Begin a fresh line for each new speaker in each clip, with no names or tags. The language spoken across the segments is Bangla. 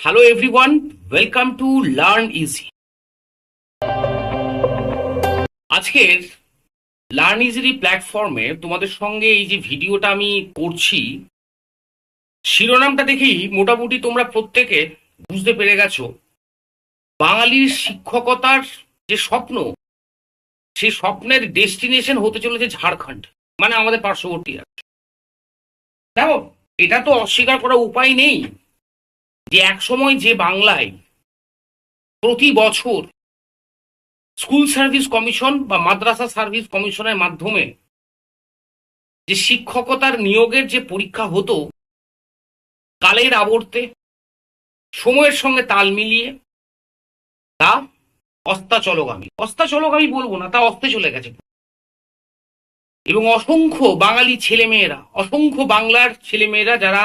Hello everyone, welcome to learn easy. আজকের লার্ন ইজির প্ল্যাটফর্মে তোমাদের সঙ্গে এই যে ভিডিওটা আমি করছি, শিরোনামটা দেখেই মোটামুটি তোমরা প্রত্যেকে বুঝতে পেরে গেছো বাঙালির শিক্ষকতার যে স্বপ্ন, সেই স্বপ্নের ডেস্টিনেশন হতে চলেছে ঝাড়খণ্ড, মানে আমাদের পার্শ্ববর্তী রাজ্য। দেখো, এটা তো অস্বীকার করার উপায় নেই যে একসময় যে বাংলায় প্রতি বছর স্কুল সার্ভিস কমিশন বা মাদ্রাসা সার্ভিস কমিশনের মাধ্যমে যে শিক্ষকতার নিয়োগের যে পরীক্ষা হতো, কালের আবর্তে সময়ের সঙ্গে তাল মিলিয়ে তা অস্তাচলগামী বলবো না, তা অস্তে চলে গেছে। এবং অসংখ্য বাঙালি ছেলেমেয়েরা, অসংখ্য বাংলার ছেলেমেয়েরা যারা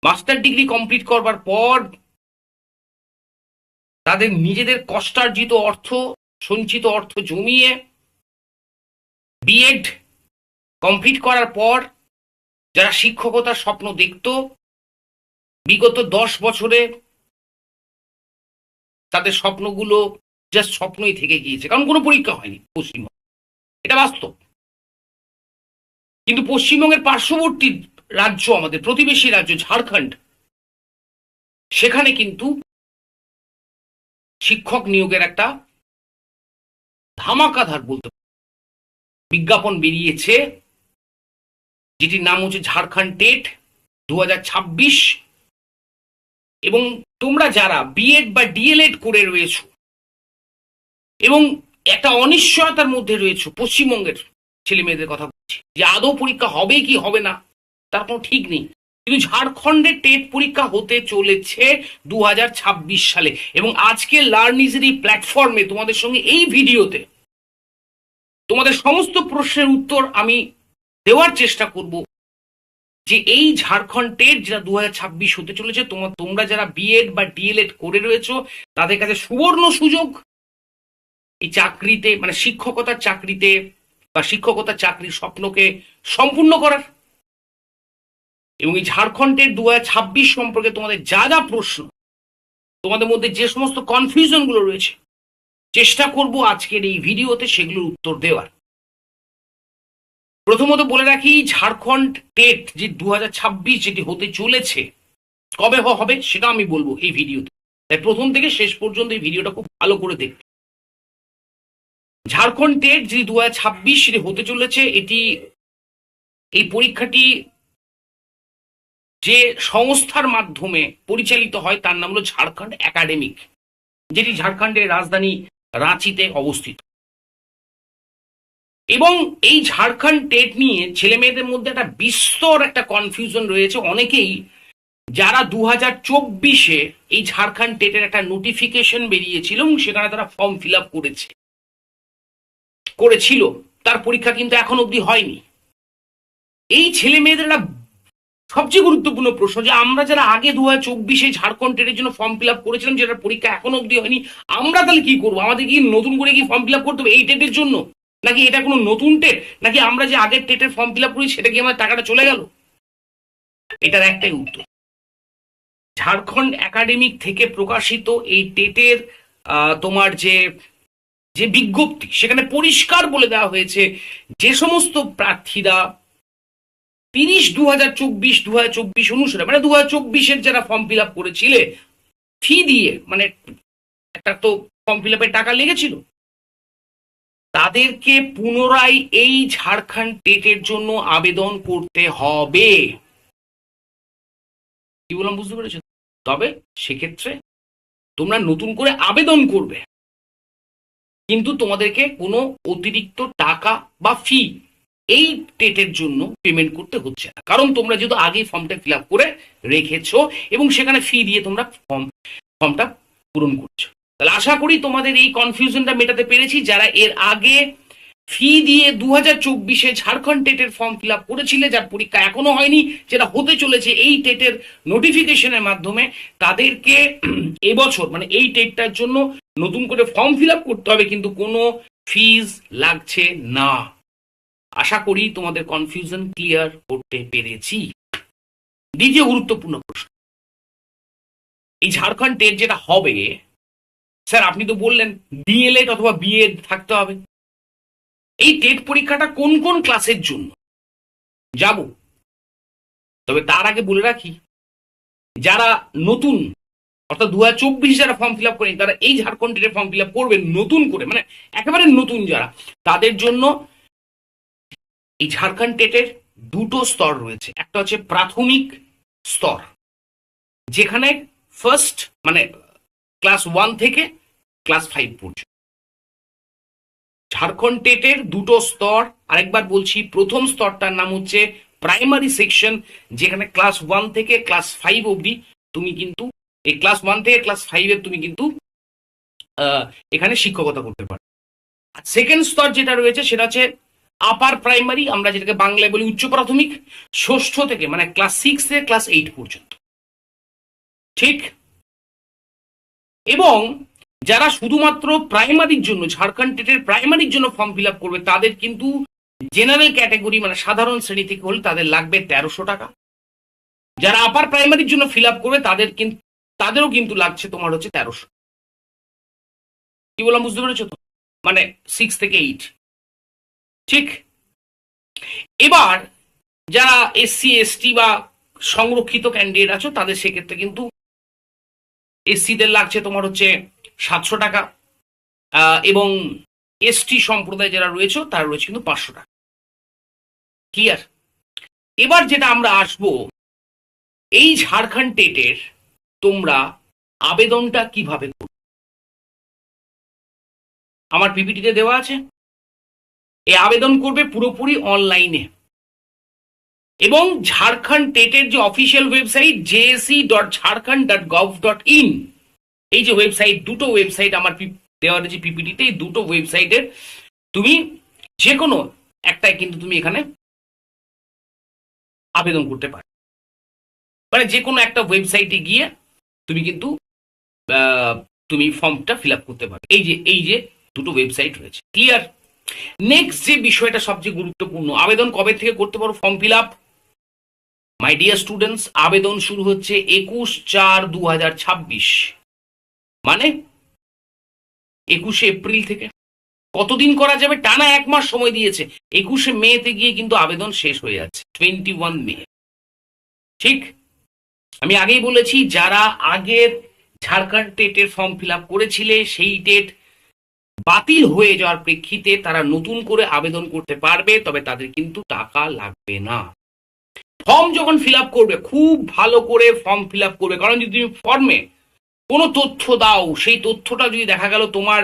মাস্টার ডিগ্রি কমপ্লিট করবার পর তাদের নিজেদের কষ্টার্জিত অর্থ, সঞ্চিত অর্থ জমিয়ে বিএড কমপ্লিট করার পর যারা শিক্ষকতার স্বপ্ন দেখত, বিগত 10 বছরে তাদের স্বপ্নগুলো জাস্ট স্বপ্নই থেকে গিয়েছে, কারণ কোনো পরীক্ষা হয়নি পশ্চিমবঙ্গ, এটা বাস্তব। কিন্তু পশ্চিমবঙ্গের পার্শ্ববর্তী রাজ্য, আমাদের প্রতিবেশী রাজ্য ঝাড়খণ্ড, সেখানে কিন্তু শিক্ষক নিয়োগের একটা ধামাকাধার বলতে বিজ্ঞাপন বেরিয়েছে, যেটির নাম হচ্ছে ঝাড়খণ্ড টেট 2026। এবং তোমরা যারা বিএড বা ডিএলএড করে রয়েছো এবং একটা অনিশ্চয়তার মধ্যে রয়েছে, পশ্চিমবঙ্গের ছেলে মেয়েদের কথা বলছি, যে আদৌ পরীক্ষা হবে কি হবে না তার কোনো ঠিক নেই, কিন্তু ঝাড়খণ্ডের টেট পরীক্ষা হতে চলেছে 2026 সালে। এবং আজকে লার্ন ইজির এই প্ল্যাটফর্মে তোমাদের সঙ্গে এই ভিডিওতে তোমাদের সমস্ত প্রশ্নের উত্তর আমি দেওয়ার চেষ্টা করব, যে এই ঝাড়খণ্ড টেট যেটা 2026 হতে চলেছে, তোমরা যারা বিএড বা ডিএলএড করে রয়েছো তাদের কাছে সুবর্ণ সুযোগ এই চাকরিতে, মানে শিক্ষকতার চাকরিতে বা শিক্ষকতার চাকরির স্বপ্নকে সম্পূর্ণ করার। এবং এই ঝাড়খণ্ডের 2026 সম্পর্কে তোমাদের যা যা প্রশ্ন, তোমাদের মধ্যে যে সমস্ত কনফিউশন গুলো রয়েছে, চেষ্টা করব আজকের এই ভিডিওতে সেগুলোর উত্তর দেওয়ার। প্রথমত বলে রাখি, ঝাড়খণ্ড টেট যে 2026 যেটি হতে চলেছে, কবে হবে সেটা আমি বলবো এই ভিডিওতে, তাই প্রথম থেকে শেষ পর্যন্ত এই ভিডিওটা খুব ভালো করে দেখবে। ঝাড়খণ্ড টেট যে 2026 হতে চলেছে, এই পরীক্ষাটি যে সংস্থার মাধ্যমে পরিচালিত হয় তার নাম হলো ঝাড়খণ্ড একাডেমিক, যেটি ঝাড়খণ্ডের রাজধানী রাঁচিতে অবস্থিত। এবং এই ঝাড়খণ্ড টেট নিয়ে ছেলে মেয়েদের মধ্যে একটা বিস্তর একটা কনফিউশন রয়েছে। অনেকেই যারা 2024 এই ঝাড়খণ্ড টেটের একটা নোটিফিকেশন বেরিয়েছিল এবং সেখানে তারা ফর্ম ফিল আপ করেছিল, তার পরীক্ষা কিন্তু এখন অবধি হয়নি। এই ছেলে মেয়েদের একটা সবচেয়ে গুরুত্বপূর্ণ প্রশ্ন, যে আমরা যারা আগে 2024 ঝাড়খণ্ড টেটের জন্য ফর্ম ফিল আপ করেছিলাম, যেটার পরীক্ষা এখনো অবধি হয়নি, আমরা তাহলে কি করবো? আমাদের কি নতুন করে কি ফর্ম ফিল আপ করতে হবে এই টেটের জন্য, নাকি এটা কোনো নতুন টেট, নাকি আমরা যে আগের টেটের ফর্ম ফিল আপ করি সেটা কি আমার টাকাটা চলে গেল? এটার একটাই উত্তর, ঝাড়খণ্ড একাডেমিক থেকে প্রকাশিত এই টেটের তোমার যে বিজ্ঞপ্তি, সেখানে পরিষ্কার বলে দেওয়া হয়েছে যে সমস্ত প্রার্থীরা 2024 অনুসারে, মানে 2024 যারা ফর্ম ফিল আপ করেছিলে ফি দিয়ে, মানে একটা তো ফর্ম ফিল আপের টাকা লেগেছিল, তাদেরকে পুনরায় এই ঝাড়খণ্ড টেটের জন্য আবেদন করতে হবে। কি বললাম বুঝতে পেরেছো? তবে সেক্ষেত্রে তোমরা নতুন করে আবেদন করবে, কিন্তু তোমাদেরকে কোনো অতিরিক্ত টাকা বা ফি এই টেটের জন্য পেমেন্ট করতে হচ্ছে না, কারণ তোমরা যেহেতু আগে ফর্মটা ফিল আপ করে রেখেছো এবং সেখানে ফি দিয়ে তোমরা ফর্মটা পূরণ করছো। তাহলে আশা করি তোমাদের এই কনফিউশনটা মেটাতে পেরেছি। যারা এর আগে ফি দিয়ে 2024 ঝাড়খণ্ড টেটের ফর্ম ফিল আপ করেছিলে, যার পরীক্ষা এখনো হয়নি, যেটা হতে চলেছে এই টেটের নোটিফিকেশনের মাধ্যমে, তাদেরকে এবছর মানে এই টেটটার জন্য নতুন করে ফর্ম ফিল আপ করতে হবে, কিন্তু কোনো ফিজ লাগছে না। আশা করি তোমাদের কনফিউশন ক্লিয়ার করতে পেরেছি। দ্বিতীয় গুরুত্বপূর্ণ প্রশ্ন, এই ঝাড়খণ্ড টেট যেটা হবে, স্যার আপনি তো বললেন ডিএলএড অথবা বিএড থাকতে হবে। এই টেট পরীক্ষাটা কোন কোন ক্লাসের জন্য যাব, তবে তার আগে বলে রাখি, যারা নতুন অর্থাৎ 2024 যারা ফর্ম ফিল আপ করেন, তারা এই ঝাড়খণ্ড টেটের ফর্ম ফিল আপ করবেন নতুন করে, মানে একেবারে নতুন যারা, তাদের জন্য এই ঝাড়খণ্ড টেটের দুটো স্তর রয়েছে। একটা হচ্ছে প্রাথমিক স্তর, যেখানে ফার্স্ট মানে ক্লাস 1 থেকে ক্লাস 5 পর্যন্ত। ঝাড়খণ্ড টেটের দুটো স্তর, আরেকবার বলছি, প্রথম স্তরটার নাম হচ্ছে প্রাইমারি সেকশন, যেখানে ক্লাস 1 থেকে ক্লাস 5 অবধি তুমি কিন্তু এই ক্লাস 1 থেকে ক্লাস 5 এর তুমি কিন্তু এখানে শিক্ষকতা করতে পারো। আর সেকেন্ড স্তর যেটা রয়েছে সেটা হচ্ছে আপার প্রাইমারি, আমরা যেটাকে বাংলায় বলি উচ্চ প্রাথমিক, ষষ্ঠ থেকে মানে ক্লাস 6 থেকে ক্লাস 8 পর্যন্ত। ঠিক? এবং যারা শুধুমাত্র প্রাইমারির জন্য, ঝাড়খণ্ড টেটের প্রাইমারির জন্য ফর্ম ফিল আপ করবে, তাদের কিন্তু জেনারেল ক্যাটাগরি মানে সাধারণ শ্রেণী থেকে হলে তাদের লাগবে 1300 টাকা। যারা আপার প্রাইমারির জন্য ফিল আপ করবে তাদেরও কিন্তু লাগছে তোমার হচ্ছে 1300। কি বললাম বুঝতে পেরেছো তো? মানে 6 থেকে 8। ঠিক? এবার যারা এসসি এসটি বা সংরক্ষিত ক্যান্ডিডেট আছো, তাদের সেক্ষেত্রে কিন্তু এসসিদের লাগছে তোমার হচ্ছে 700 টাকা, এবং এসটি সম্প্রদায় যারা রয়েছে তারা রয়েছে কিন্তু 500 টাকা। ক্লিয়ার? এবার যেটা আমরা আসবো, এই ঝাড়খণ্ড টেটের তোমরা আবেদনটা কিভাবে করবে, আমার পিপিটিতে দেওয়া আছে। এই আবেদন করবে পুরোপুরি অনলাইনে, এবং ঝাড়খণ্ড টেটের যে অফিসিয়াল ওয়েবসাইট jse.jharkhand.gov.in, এই যে ওয়েবসাইট, দুটো ওয়েবসাইট আমার দেওয়া রয়েছে পিপিটিতে, এই দুটো ওয়েবসাইটের তুমি যে কোনো একটাই কিন্তু তুমি এখানে আবেদন করতে পারো। মানে যে কোনো একটা ওয়েবসাইটে গিয়ে তুমি কিন্তু তুমি ফর্মটা ফিল আপ করতে পারো। এই যে দুটো ওয়েবসাইট রয়েছে। ক্লিয়ার? নেক্সট যে বিষয়টা সবচেয়ে গুরুত্বপূর্ণ, আবেদন কবে থেকে করতে পারো form fill up? My dear students, আবেদন শুরু হচ্ছে 21/4/2026, মানে 21শে এপ্রিল থেকে। কতদিন করা যাবে? টানা 1 মাস সময় দিয়েছে। 21শে মেতে গিয়ে কিন্তু আবেদন শেষ হয়ে যাচ্ছে, 21 মে। ঠিক? আমি আগেই বলেছি, যারা আগের ঝাড়খণ্ড টেটের ফর্ম ফিল আপ করেছিলে, সেই ডেট বাতিল হয়ে যাওয়ার প্রেক্ষিতে তারা নতুন করে আবেদন করতে পারবে, তবে তাদের কিন্তু টাকা লাগবে না। ফর্ম যখন ফিল আপ করবে, খুব ভালো করে ফর্ম ফিল আপ করবে, কারণ যদি তুমি ফর্মে কোনো তথ্য দাও, সেই তথ্যটা যদি দেখা গেল তোমার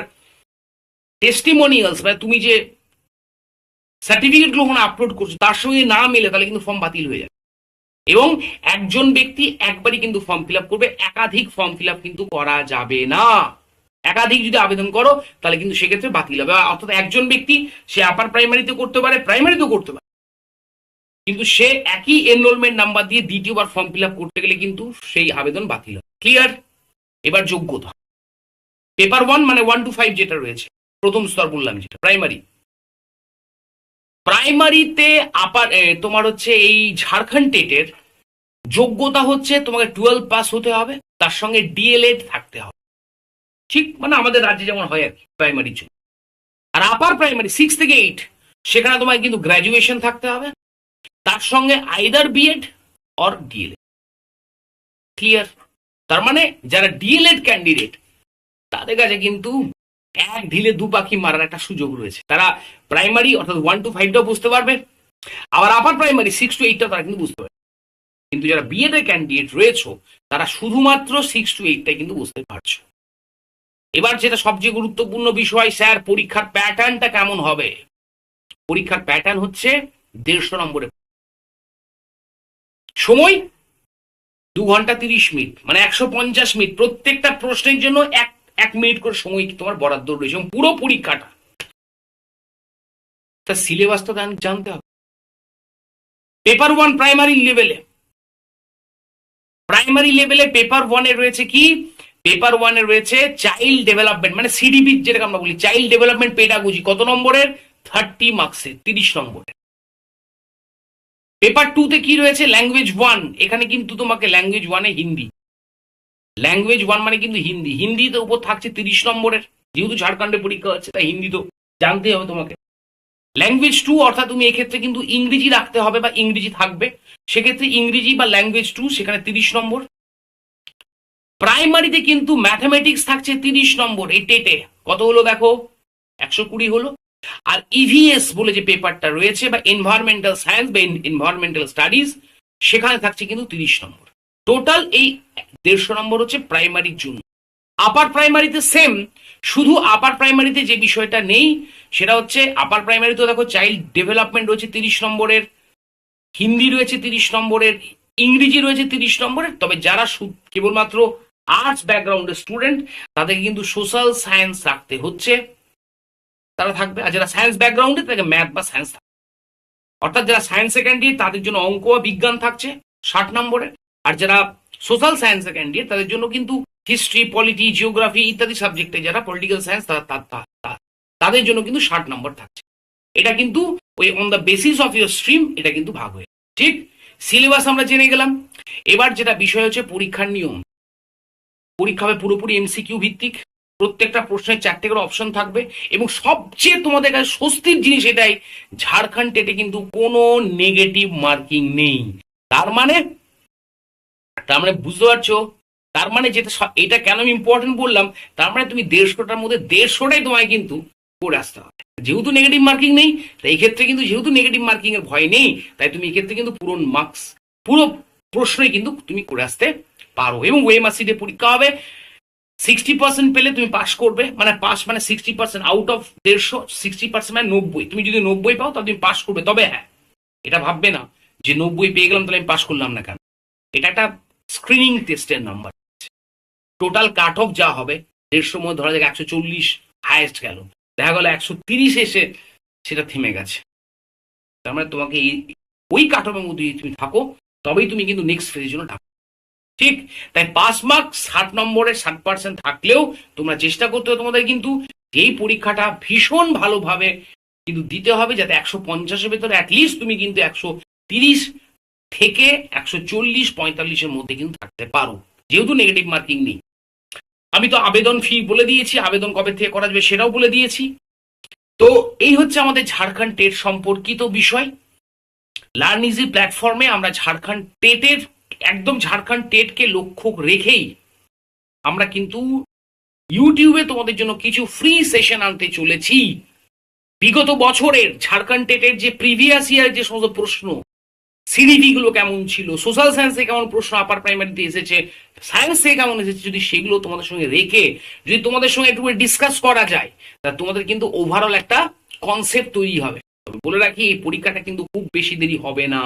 টেস্টিমোনিয়ালস মানে তুমি যে সার্টিফিকেটগুলো ওখানে আপলোড করছো তার সঙ্গে না মেলে, তাহলে কিন্তু ফর্ম বাতিল হয়ে যাবে। এবং একজন ব্যক্তি একবারই কিন্তু ফর্ম ফিল আপ করবে, একাধিক ফর্ম ফিল আপ কিন্তু করা যাবে না। একাধিক যদি আবেদন করো তাহলে কিন্তু সেক্ষেত্রে বাতিল হবে। অর্থাৎ একজন ব্যক্তি সে আপার প্রাইমারিতে করতে পারে, প্রাইমারিতেও করতে পারে, কিন্তু সে একই এনরোলমেন্ট নাম্বার দিয়ে দ্বিতীয়বার ফর্ম ফিল আপ করতে গেলে কিন্তু সেই আবেদন বাতিল হবে। ক্লিয়ার? এবার যোগ্যতা, পেপার 1 মানে 1 to 5 যেটা রয়েছে, প্রথম স্তর বললাম যেটা প্রাইমারি। প্রাইমারিতে আপার তোমার হচ্ছে এই ঝাড়খণ্ড টেটের যোগ্যতা হচ্ছে তোমাকে 12 পাস হতে হবে, তার সঙ্গে ডিএলএড থাকতে হবে। ঠিক? মানে আমাদের রাজ্যে যেমন হয় আর কি প্রাইমারির জন্য। আর আপার প্রাইমারি 6 থেকে 8, সেখানে তোমাকে কিন্তু গ্র্যাজুয়েশন থাকতে হবে, তার সঙ্গে either BEd or DElEd. Clear? তার মানে যারা ডিএলএড ক্যান্ডিডেট, তাদের কাছে কিন্তু এক ঢিলে দু পাখি মারার একটা সুযোগ রয়েছে। তারা প্রাইমারি অর্থাৎ 1 to 5টাও বুঝতে পারবে, আবার আপার প্রাইমারি 6 to 8টাও তারা কিন্তু বুঝতে পারবে। কিন্তু যারা বিএড এর ক্যান্ডিডেট রয়েছে, তারা শুধুমাত্র 6 to 8টাই কিন্তু বুঝতে পারছো। এবার যেটা সবচেয়ে গুরুত্বপূর্ণ বিষয়, স্যার পরীক্ষার প্যাটার্নটা কেমন হবে? পরীক্ষার প্যাটার্ন হচ্ছে 150 নম্বরের, সময় 2 ঘন্টা 30 মিনিট, মানে 150 মিনিট। প্রত্যেকটা প্রশ্নের জন্য 1 মিনিট করে সময় তোমার বরাদ্দ রয়েছে, এবং পুরো পরীক্ষাটা তার সিলেবাসটা জানতে হবে। পেপার 1 প্রাইমারি লেভেলে পেপার 1 এ রয়েছে কি? পেপার 1 এ রয়েছে চাইল্ড ডেভেলপমেন্ট, মানে সিডিপি যেটাকে আমরা বলি, চাইল্ড ডেভেলপমেন্ট পেডাগজি। কত নম্বরের? 30 মার্কসের, 30 নম্বরের। পেপার 2 তে কি রয়েছে? ল্যাঙ্গুয়েজ 1, এখানে কিন্তু তোমাকে ল্যাঙ্গুয়েজ 1 এ হিন্দি, ল্যাঙ্গুয়েজ 1 মানে কিন্তু হিন্দি, হিন্দি তো উপর থাকছে 30 নম্বরের, যেহেতু ঝাড়খণ্ডে পরীক্ষা হচ্ছে তাই হিন্দি তো জানতে হবে তোমাকে। ল্যাঙ্গুয়েজ 2 অর্থাৎ তুমি এক্ষেত্রে কিন্তু ইংরেজি রাখতে হবে বা ইংরেজি থাকবে, সেক্ষেত্রে ইংরেজি বা ল্যাঙ্গুয়েজ 2 সেখানে 30 নম্বর। প্রাইমারিতে কিন্তু ম্যাথামেটিক্স থাকছে 30 নম্বর, এই টেটে কত হলো দেখো 120 হলো। আর ইভিএস বলে যে পেপারটা রয়েছে বা এনভায়রনমেন্টাল সায়েন্স বা এনভায়রনমেন্টাল স্টাডিজ, সেখানে থাকছে কিন্তু 30 নম্বর। টোটাল এই 150 নম্বর হচ্ছে প্রাইমারির জন্য। আপার প্রাইমারিতে সেম, শুধু আপার প্রাইমারিতে যে বিষয়টা নেই সেটা হচ্ছে আপার প্রাইমারিতে দেখো চাইল্ড ডেভেলপমেন্ট রয়েছে 30 নম্বরের, হিন্দি রয়েছে 30 নম্বরের, ইংরেজি রয়েছে 30 নম্বরের। তবে যারা কেবলমাত্র আর্টস ব্যাকগ্রাউন্ডের স্টুডেন্ট তাদেরকে কিন্তু সোশ্যাল সায়েন্স রাখতে হচ্ছে, তারা থাকবে। আর যারা সায়েন্স ব্যাকগ্রাউন্ডে তাদেরকে ম্যাথ বা সায়েন্স থাকবে। অর্থাৎ যারা সায়েন্স ক্যান্ডিডেট তাদের জন্য অঙ্ক বা বিজ্ঞান থাকছে 60 নম্বরের, আর যারা সোশ্যাল সায়েন্স ক্যান্ডিডেট তাদের জন্য কিন্তু হিস্ট্রি, পলিটি, জিওগ্রাফি ইত্যাদি সাবজেক্টে যারা পলিটিক্যাল সায়েন্স তাদের জন্য কিন্তু 60 নম্বর থাকছে। এটা কিন্তু ওই on the basis of your stream এটা কিন্তু ভাগ হয়ে, ঠিক। সিলেবাস আমরা জেনে গেলাম। এবার যেটা বিষয় হচ্ছে পরীক্ষার নিয়ম। পরীক্ষা হবে পুরোপুরি এমসিকিউ ভিত্তিক, প্রত্যেকটা প্রশ্নের 4টে করে অপশন থাকবে, এবং সবচেয়ে তোমাদের কাছে স্বস্তির জিনিস এটাই, ঝাড়খণ্ড টেটে কিন্তু কোনো নেগেটিভ মার্কিং নেই। তার মানে বুঝতে পারছো, তার মানে যেটা এটা কেন আমি ইম্পর্টেন্ট বললাম, তার মানে তুমি 150টার মধ্যে 150টাই তোমায় কিন্তু করে আসতে হবে। যেহেতু নেগেটিভ মার্কিং নেই তাই এই ক্ষেত্রে কিন্তু, যেহেতু নেগেটিভ মার্কিং এর ভয় নেই তাই তুমি এক্ষেত্রে কিন্তু পুরো মার্কস, পুরো প্রশ্নই কিন্তু তুমি করে আসতে পারো। এবং ওএমআরসি দিয়ে পরীক্ষা হবে, 60% পেলে তুমি পাস করবে, মানে পাস মানে 60% আউট অফ 150, 60% মানে 90। তুমি যদি 90 পাও তাহলে তুমি পাস করবে। তবে হ্যাঁ, এটা ভাববে না যে 90 পেয়ে গেলাম তাহলে আমি পাস করলাম না কেন। এটা একটা স্ক্রিনিং টেস্টের নাম্বার। টোটাল কাট অফ যা হবে 150 মধ্যে ধরা যাক 140 হাইয়েস্ট গেল, দেখা গেল 130 এসে সেটা থেমে গেছে। তার মানে তোমাকে ওই কাট অফের মধ্যে তুমি থাকো তবেই তুমি কিন্তু নেক্সট ফেজের জন্য থাকো, ঠিক। তাই পাস মার্ক 60 নম্বরে 60% থাকলেও তোমরা চেষ্টা করতে হবে তোমাদের কিন্তু এই পরীক্ষাটা ভীষণ ভালোভাবে কিন্তু দিতে হবে, যাতে 150-এর ভেতরে অ্যাটলিস্ট তুমি কিন্তু 130 থেকে 140-45-এর মধ্যে কিন্তু থাকতে পারো, যেহেতু নেগেটিভ মার্কিং নেই। আমি তো আবেদন ফি বলে দিয়েছি, আবেদন কবে থেকে করা যাবে সেটাও বলে দিয়েছি। তো এই হচ্ছে আমাদের ঝাড়খণ্ড টেট সম্পর্কিত বিষয়। লার্ন ইজি প্ল্যাটফর্মে আমরা ঝাড়খণ্ড টেটের, একদম ঝাড়খণ্ড টেটকে লক্ষ্য রেখেই আমরা কিন্তু ইউটিউবে তোমাদের জন্য কিছু ফ্রি সেশন আনতে চলেছি। বিগত বছরের ঝাড়খণ্ড টেটের যে প্রিভিয়াস ইয়ার যে সমস্ত প্রশ্ন, সিডিপি গুলো কেমন ছিল, সোশ্যাল সায়েন্সে কেমন প্রশ্ন আপার প্রাইমারিতে এসেছে, সায়েন্স থেকে কেমন এসেছে, যদি সেগুলো তোমাদের সঙ্গে রেখে যদি তোমাদের সঙ্গে একটু ডিসকাস করা যায় তা তোমাদের কিন্তু ওভারঅল একটা কনসেপ্ট তৈরি হবে। তবে বলে রাখি এই পরীক্ষাটা কিন্তু খুব বেশি দেরি হবে না,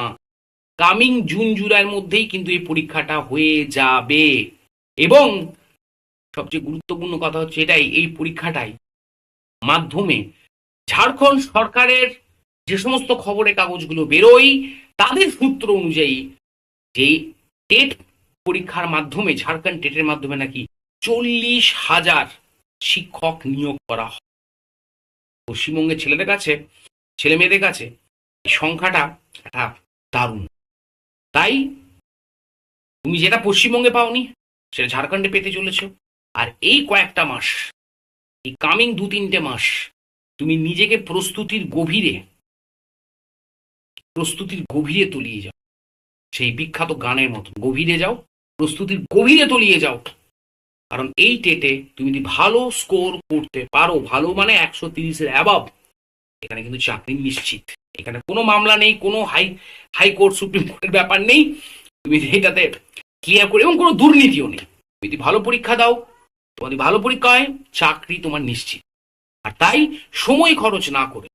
কামিং জুন জুলাইয়ের মধ্যেই কিন্তু এই পরীক্ষাটা হয়ে যাবে। এবং সবচেয়ে গুরুত্বপূর্ণ কথা হচ্ছে এটাই, এই পরীক্ষাটাই মাধ্যমে ঝাড়খণ্ড সরকারের যে সমস্ত খবরের কাগজগুলো বেরোয় তাদের সূত্র অনুযায়ী যে টেট পরীক্ষার মাধ্যমে, ঝাড়খণ্ড টেটের মাধ্যমে নাকি 40,000 শিক্ষক নিয়োগ করা হয়। পশ্চিমবঙ্গের ছেলেদের কাছে, ছেলে মেয়েদের কাছে এই সংখ্যাটা একটা দারুণ। তাই তুমি যেটা পশ্চিমবঙ্গে পাওনি সেটা ঝাড়খণ্ডে পেতে চলেছ। আর এই কয়েকটা মাস, এই কামিং 2-3টে মাস তুমি নিজেকে প্রস্তুতির গভীরে তলিয়ে যাও, সেই বিখ্যাত গানের মতো গভীরে যাও, প্রস্তুতির গভীরে তলিয়ে যাও। কারণ এই টেটে তুমি যদি ভালো স্কোর করতে পারো, ভালো মানে 130-এর অ্যাবভ, এখানে কিন্তু চাকরি নিশ্চিত। এখানে কোনো মামলা নেই, কোনো হাইকোর্ট সুপ্রিম কোর্টের ব্যাপার নেই, তুমি এটাতে ক্লিয়ার করে, এবং কোনো দুর্নীতিও নেই। তুমি যদি ভালো পরীক্ষা দাও, তোমার ভালো পরীক্ষা হয়, চাকরি তোমার নিশ্চিত। আর তাই সময় খরচ না করে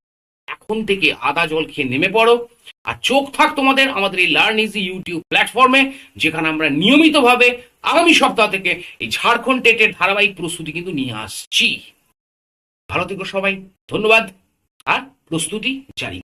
এখন থেকে আদা জল খেয়ে নেমে পড়ো, আর চোখ থাক তোমাদের আমাদের এই লার্ন ইজি ইউটিউব প্ল্যাটফর্মে, যেখানে আমরা নিয়মিতভাবে আগামী সপ্তাহ থেকে এই ঝাড়খণ্ড টেটের ধারাবাহিক প্রস্তুতি কিন্তু নিয়ে আসছি। ভালো থেকো সবাই, ধন্যবাদ, আর প্রস্তুতি জারি।